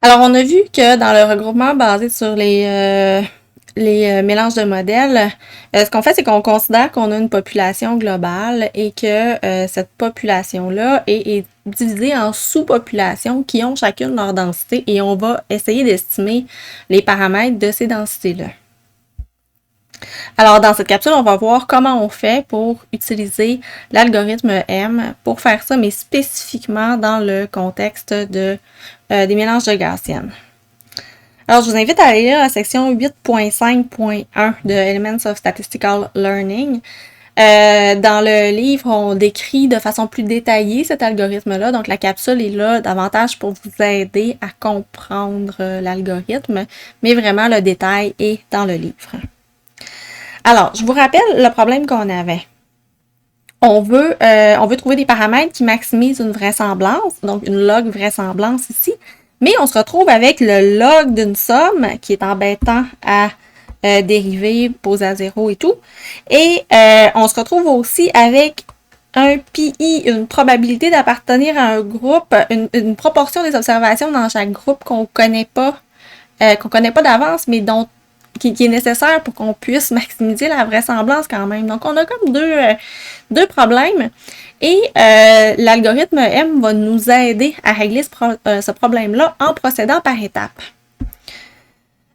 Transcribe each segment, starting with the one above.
Alors, on a vu que dans le regroupement basé sur les mélanges de modèles, ce qu'on fait, c'est qu'on considère qu'on a une population globale et que cette population-là est divisée en sous-populations qui ont chacune leur densité et on va essayer d'estimer les paramètres de ces densités-là. Alors, dans cette capsule, on va voir comment on fait pour utiliser l'algorithme M pour faire ça, mais spécifiquement dans le contexte des mélanges de Gaussienne. Alors, je vous invite à aller lire la section 8.5.1 de Elements of Statistical Learning. Dans le livre, on décrit de façon plus détaillée cet algorithme-là. Donc, la capsule est là davantage pour vous aider à comprendre l'algorithme, mais vraiment, le détail est dans le livre. Alors, je vous rappelle le problème qu'on avait. On veut trouver des paramètres qui maximisent une vraisemblance, donc une log vraisemblance ici, mais on se retrouve avec le log d'une somme qui est embêtant à dériver, poser à zéro et tout. Et on se retrouve aussi avec un PI, une probabilité d'appartenir à un groupe, une proportion des observations dans chaque groupe qu'on connaît pas d'avance, mais qui est nécessaire pour qu'on puisse maximiser la vraisemblance quand même. Donc, on a comme deux problèmes. Et l'algorithme M va nous aider à régler ce problème-là en procédant par étapes.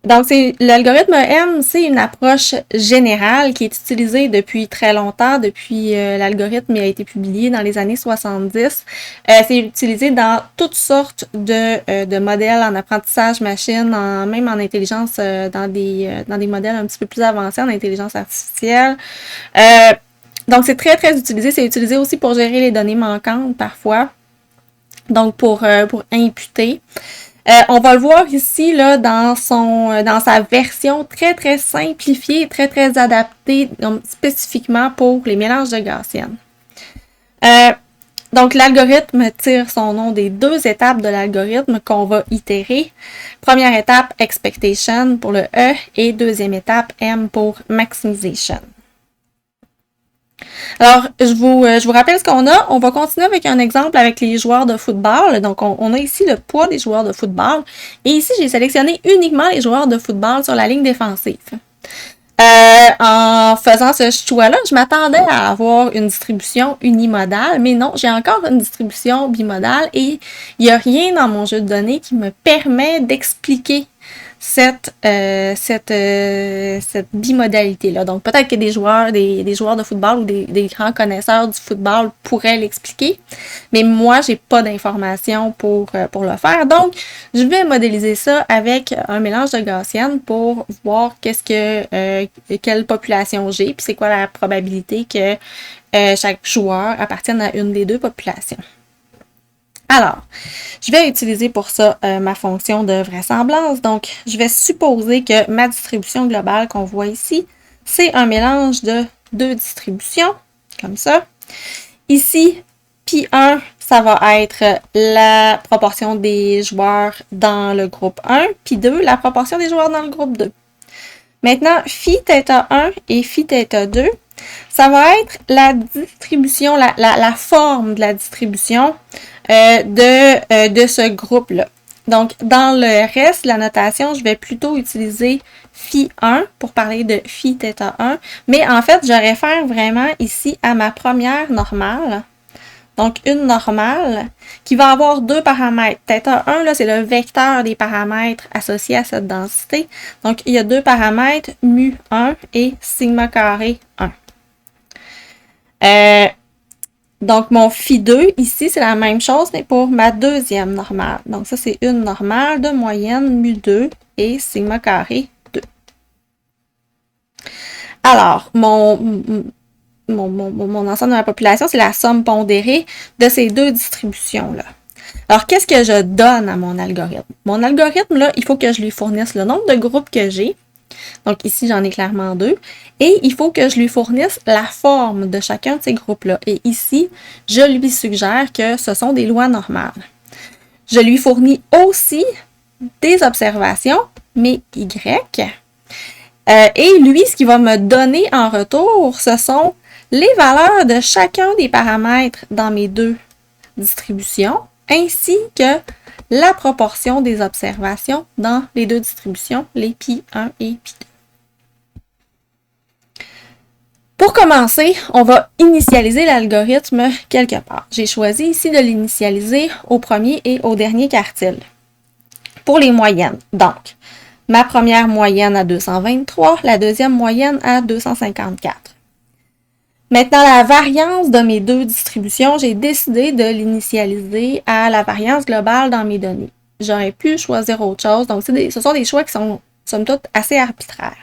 Donc, l'algorithme M, c'est une approche générale qui est utilisée depuis très longtemps. Depuis l'algorithme a été publié dans les années 70. C'est utilisé dans toutes sortes de modèles en apprentissage machine, même en intelligence, dans des modèles un petit peu plus avancés en intelligence artificielle. Donc, c'est très, très utilisé. C'est utilisé aussi pour gérer les données manquantes parfois. Donc, pour imputer. On va le voir ici là, dans sa version très, très simplifiée, très, très adaptée spécifiquement pour les mélanges de Gaussienne. Donc, l'algorithme tire son nom des deux étapes de l'algorithme qu'on va itérer. Première étape, expectation pour le E et deuxième étape, M pour maximization. Alors, je vous rappelle ce qu'on a. On va continuer avec un exemple avec les joueurs de football. Donc, on a ici le poids des joueurs de football. Et ici, j'ai sélectionné uniquement les joueurs de football sur la ligne défensive. En faisant ce choix-là, je m'attendais à avoir une distribution unimodale, mais non, j'ai encore une distribution bimodale et il n'y a rien dans mon jeu de données qui me permet d'expliquer cette bimodalité-là. Donc, peut-être que des joueurs de football ou des grands connaisseurs du football pourraient l'expliquer, mais moi, j'ai pas d'informations pour le faire. Donc, je vais modéliser ça avec un mélange de Gaussienne pour voir quelle population j'ai, puis c'est quoi la probabilité que chaque joueur appartienne à une des deux populations. Alors, je vais utiliser pour ça ma fonction de vraisemblance. Donc, je vais supposer que ma distribution globale qu'on voit ici, c'est un mélange de deux distributions, comme ça. Ici, Pi1, ça va être la proportion des joueurs dans le groupe 1, Pi2, la proportion des joueurs dans le groupe 2. Maintenant, phi θ 1 et phi θ 2, ça va être la distribution, la forme de la distribution de ce groupe-là. Donc, dans le reste, la notation, je vais plutôt utiliser phi 1 pour parler de phi θ 1. Mais en fait, je réfère vraiment ici à ma première normale. Donc, une normale qui va avoir deux paramètres. θ1, là, c'est le vecteur des paramètres associés à cette densité. Donc, il y a deux paramètres, mu1 et sigma carré 1. Donc, mon phi2, ici, c'est la même chose, mais pour ma deuxième normale. Donc, ça, c'est une normale de moyenne mu2 et sigma carré 2. Alors, mon ensemble de la population, c'est la somme pondérée de ces deux distributions-là. Alors, qu'est-ce que je donne à mon algorithme? Mon algorithme, là, il faut que je lui fournisse le nombre de groupes que j'ai. Donc, ici, j'en ai clairement deux. Et il faut que je lui fournisse la forme de chacun de ces groupes-là. Et ici, je lui suggère que ce sont des lois normales. Je lui fournis aussi des observations, mais Y. Et lui, ce qu'il va me donner en retour, ce sont les valeurs de chacun des paramètres dans mes deux distributions, ainsi que la proportion des observations dans les deux distributions, les pi1 et pi2. Pour commencer, on va initialiser l'algorithme quelque part. J'ai choisi ici de l'initialiser au premier et au dernier quartile. Pour les moyennes, donc, ma première moyenne à 223, la deuxième moyenne à 254. Maintenant, la variance de mes deux distributions, j'ai décidé de l'initialiser à la variance globale dans mes données. J'aurais pu choisir autre chose, donc ce sont des choix qui sont, somme toute, assez arbitraires.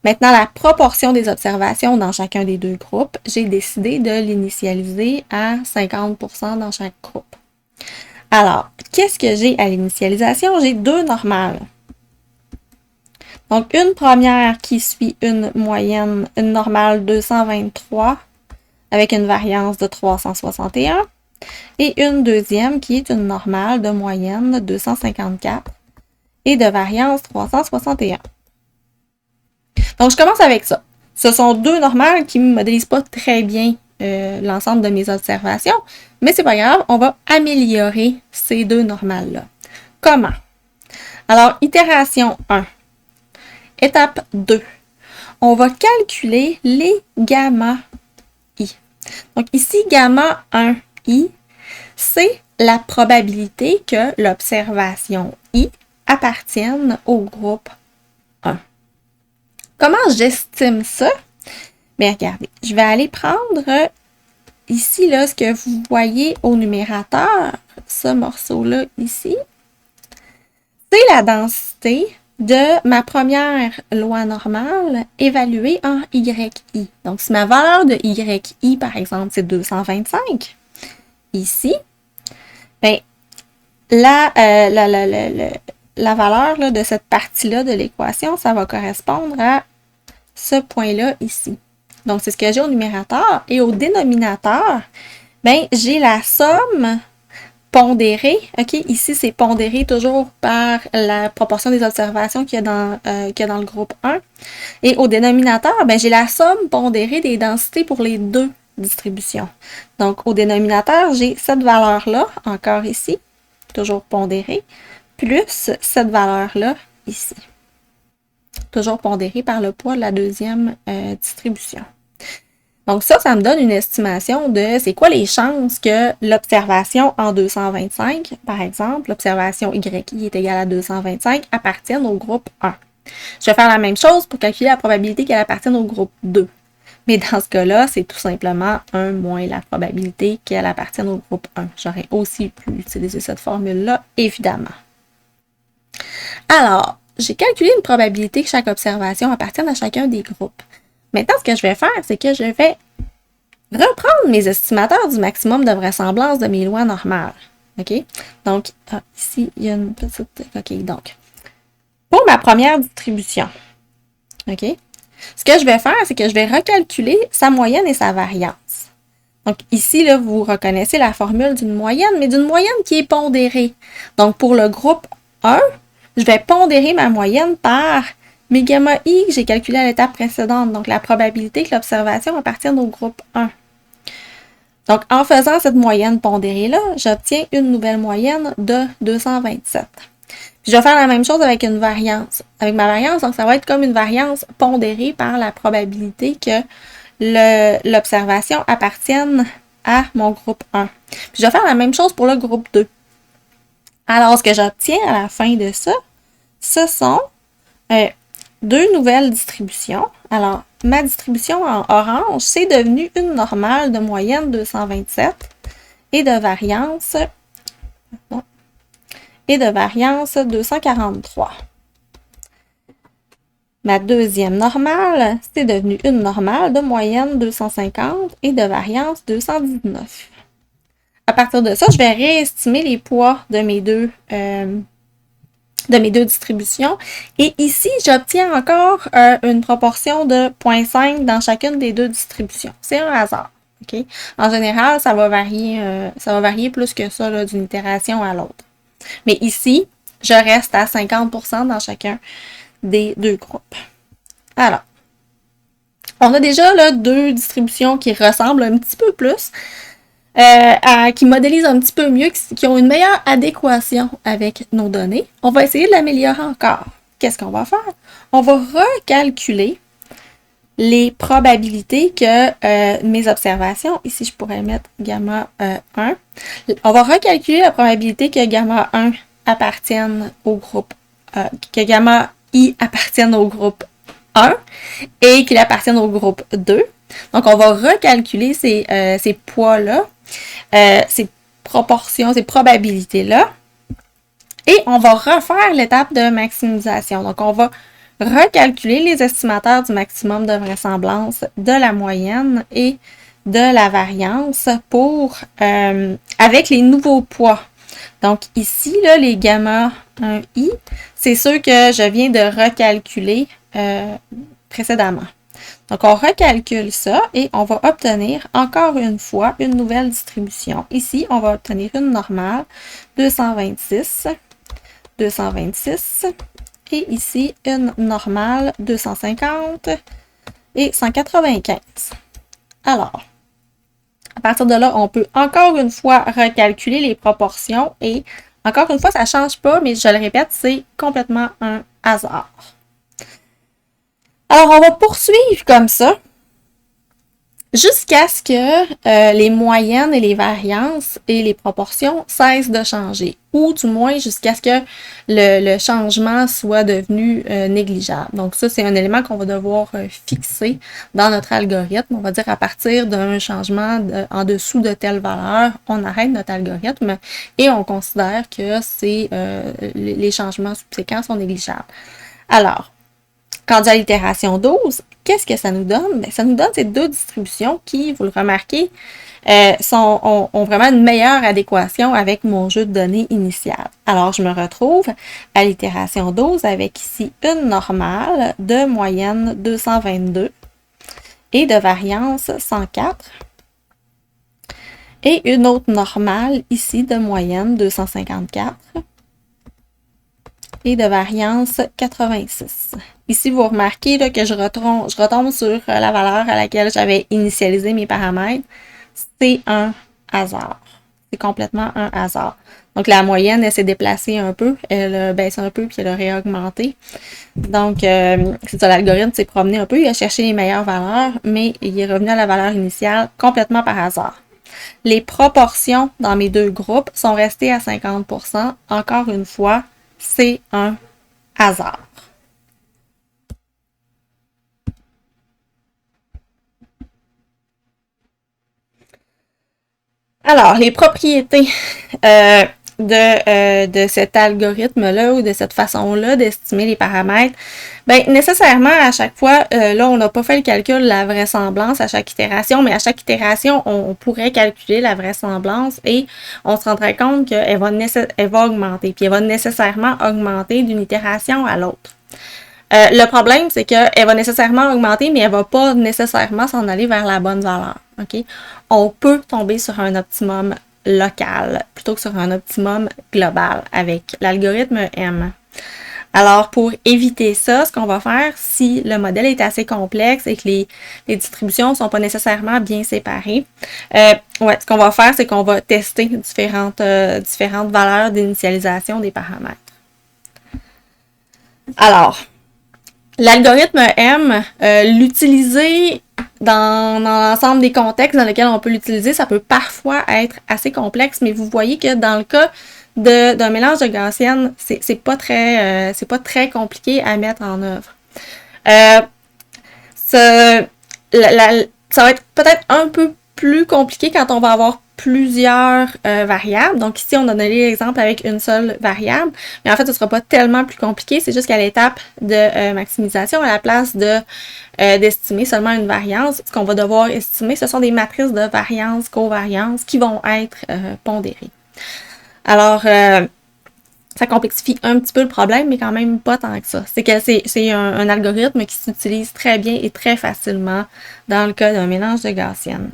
Maintenant, la proportion des observations dans chacun des deux groupes, j'ai décidé de l'initialiser à 50% dans chaque groupe. Alors, qu'est-ce que j'ai à l'initialisation? J'ai deux normales. Donc, une première qui suit une moyenne, une normale 223 avec une variance de 361 et une deuxième qui est une normale de moyenne 254 et de variance 361. Donc, je commence avec ça. Ce sont deux normales qui ne modélisent pas très bien l'ensemble de mes observations, mais c'est pas grave, on va améliorer ces deux normales-là. Comment? Alors, itération 1. Étape 2. On va calculer les gamma i. Donc, ici, gamma 1i, c'est la probabilité que l'observation i appartienne au groupe 1. Comment j'estime ça? Bien, regardez, je vais aller prendre ici, là, ce que vous voyez au numérateur, ce morceau-là ici. C'est la densité de ma première loi normale évaluée en YI. Donc, si ma valeur de YI, par exemple, c'est 225, ici, bien, la valeur là, de cette partie-là de l'équation, ça va correspondre à ce point-là ici. Donc, c'est ce que j'ai au numérateur. Et au dénominateur, bien, j'ai la somme pondérée. OK, ici, c'est pondéré toujours par la proportion des observations qu'il y a dans le groupe 1. Et au dénominateur, bien, j'ai la somme pondérée des densités pour les deux distributions. Donc, au dénominateur, j'ai cette valeur-là, encore ici, toujours pondérée, plus cette valeur-là ici. Toujours pondérée par le poids de la deuxième distribution. Donc ça me donne une estimation de c'est quoi les chances que l'observation en 225, par exemple, l'observation YI est égale à 225, appartienne au groupe 1. Je vais faire la même chose pour calculer la probabilité qu'elle appartienne au groupe 2. Mais dans ce cas-là, c'est tout simplement 1 moins la probabilité qu'elle appartienne au groupe 1. J'aurais aussi pu utiliser cette formule-là, évidemment. Alors, j'ai calculé une probabilité que chaque observation appartienne à chacun des groupes. Maintenant, ce que je vais faire, c'est que je vais reprendre mes estimateurs du maximum de vraisemblance de mes lois normales. OK? Donc, ici, il y a une petite... OK, donc, pour ma première distribution, OK? Ce que je vais faire, c'est que je vais recalculer sa moyenne et sa variance. Donc, ici, là, vous reconnaissez la formule d'une moyenne, mais d'une moyenne qui est pondérée. Donc, pour le groupe 1, je vais pondérer ma moyenne par mes gamma i que j'ai calculé à l'étape précédente, donc la probabilité que l'observation appartienne au groupe 1. Donc, en faisant cette moyenne pondérée-là, j'obtiens une nouvelle moyenne de 227. Puis, je vais faire la même chose avec une variance. Avec ma variance, donc ça va être comme une variance pondérée par la probabilité que l'observation appartienne à mon groupe 1. Puis, je vais faire la même chose pour le groupe 2. Alors, ce que j'obtiens à la fin de ça, ce sont deux nouvelles distributions. Alors, ma distribution en orange, c'est devenu une normale de moyenne 227 et de variance 243. Ma deuxième normale, c'est devenu une normale de moyenne 250 et de variance 219. À partir de ça, je vais réestimer les poids de mes deux distributions. Et ici, j'obtiens encore une proportion de 0,5 dans chacune des deux distributions. C'est un hasard. Okay? En général, ça va varier plus que ça d'une itération à l'autre. Mais ici, je reste à 50% dans chacun des deux groupes. Alors, on a déjà là, deux distributions qui ressemblent un petit peu plus. qui modélisent un petit peu mieux, qui ont une meilleure adéquation avec nos données. On va essayer de l'améliorer encore. Qu'est-ce qu'on va faire? On va recalculer les probabilités que mes observations, ici je pourrais mettre gamma 1, on va recalculer la probabilité que gamma 1 appartienne au groupe, que gamma I appartienne au groupe 1 et qu'il appartienne au groupe 2. Donc on va recalculer ces poids-là, ces proportions, ces probabilités-là, et on va refaire l'étape de maximisation. Donc on va recalculer les estimateurs du maximum de vraisemblance, de la moyenne et de la variance pour avec les nouveaux poids. Donc ici, là, les gamma 1i, c'est ceux que je viens de recalculer précédemment. Donc on recalcule ça et on va obtenir encore une fois une nouvelle distribution. Ici, on va obtenir une normale 226, 226. Et ici, une normale 250 et 195. Alors, à partir de là, on peut encore une fois recalculer les proportions et encore une fois, ça ne change pas, mais je le répète, c'est complètement un hasard. Alors, on va poursuivre comme ça jusqu'à ce que les moyennes et les variances et les proportions cessent de changer, ou du moins jusqu'à ce que le changement soit devenu négligeable. Donc ça, c'est un élément qu'on va devoir fixer dans notre algorithme. On va dire à partir d'un changement en dessous de telle valeur, on arrête notre algorithme et on considère que les changements subséquents sont négligeables. Alors, rendu à l'itération 12, qu'est-ce que ça nous donne? Bien, ça nous donne ces deux distributions qui, vous le remarquez, ont vraiment une meilleure adéquation avec mon jeu de données initial. Alors, je me retrouve à l'itération 12 avec ici une normale de moyenne 222 et de variance 104 et une autre normale ici de moyenne 254 et de variance 86. Ici, vous remarquez là, que je retombe sur la valeur à laquelle j'avais initialisé mes paramètres. C'est un hasard. C'est complètement un hasard. Donc, la moyenne, elle s'est déplacée un peu. Elle a baissé un peu, puis elle a réaugmenté. Donc, c'est ça, l'algorithme s'est promené un peu. Il a cherché les meilleures valeurs, mais il est revenu à la valeur initiale complètement par hasard. Les proportions dans mes deux groupes sont restées à 50%. Encore une fois, c'est un hasard. Alors, les propriétés de cet algorithme-là ou de cette façon-là d'estimer les paramètres, bien, nécessairement, à chaque fois, là, on n'a pas fait le calcul de la vraisemblance à chaque itération, mais à chaque itération, on pourrait calculer la vraisemblance et on se rendrait compte qu'elle va augmenter, puis elle va nécessairement augmenter d'une itération à l'autre. Le problème, c'est qu'elle va nécessairement augmenter, mais elle ne va pas nécessairement s'en aller vers la bonne valeur. Okay? On peut tomber sur un optimum local plutôt que sur un optimum global avec l'algorithme M. Alors, pour éviter ça, ce qu'on va faire, si le modèle est assez complexe et que les distributions ne sont pas nécessairement bien séparées, ce qu'on va faire, c'est qu'on va tester différentes valeurs d'initialisation des paramètres. Alors, l'algorithme M, l'utiliser dans l'ensemble des contextes dans lesquels on peut l'utiliser, ça peut parfois être assez complexe, mais vous voyez que dans le cas d'un mélange de gaussienne, c'est pas très compliqué à mettre en œuvre. Ça va être peut-être un peu plus compliqué quand on va avoir plusieurs variables. Donc ici, on a donné l'exemple avec une seule variable, mais en fait, ce ne sera pas tellement plus compliqué. C'est juste qu'à l'étape de maximisation, à la place d'estimer seulement une variance, ce qu'on va devoir estimer, ce sont des matrices de variance, covariance qui vont être pondérées. Alors, ça complexifie un petit peu le problème, mais quand même pas tant que ça. C'est que c'est un algorithme qui s'utilise très bien et très facilement dans le cas d'un mélange de gaussienne.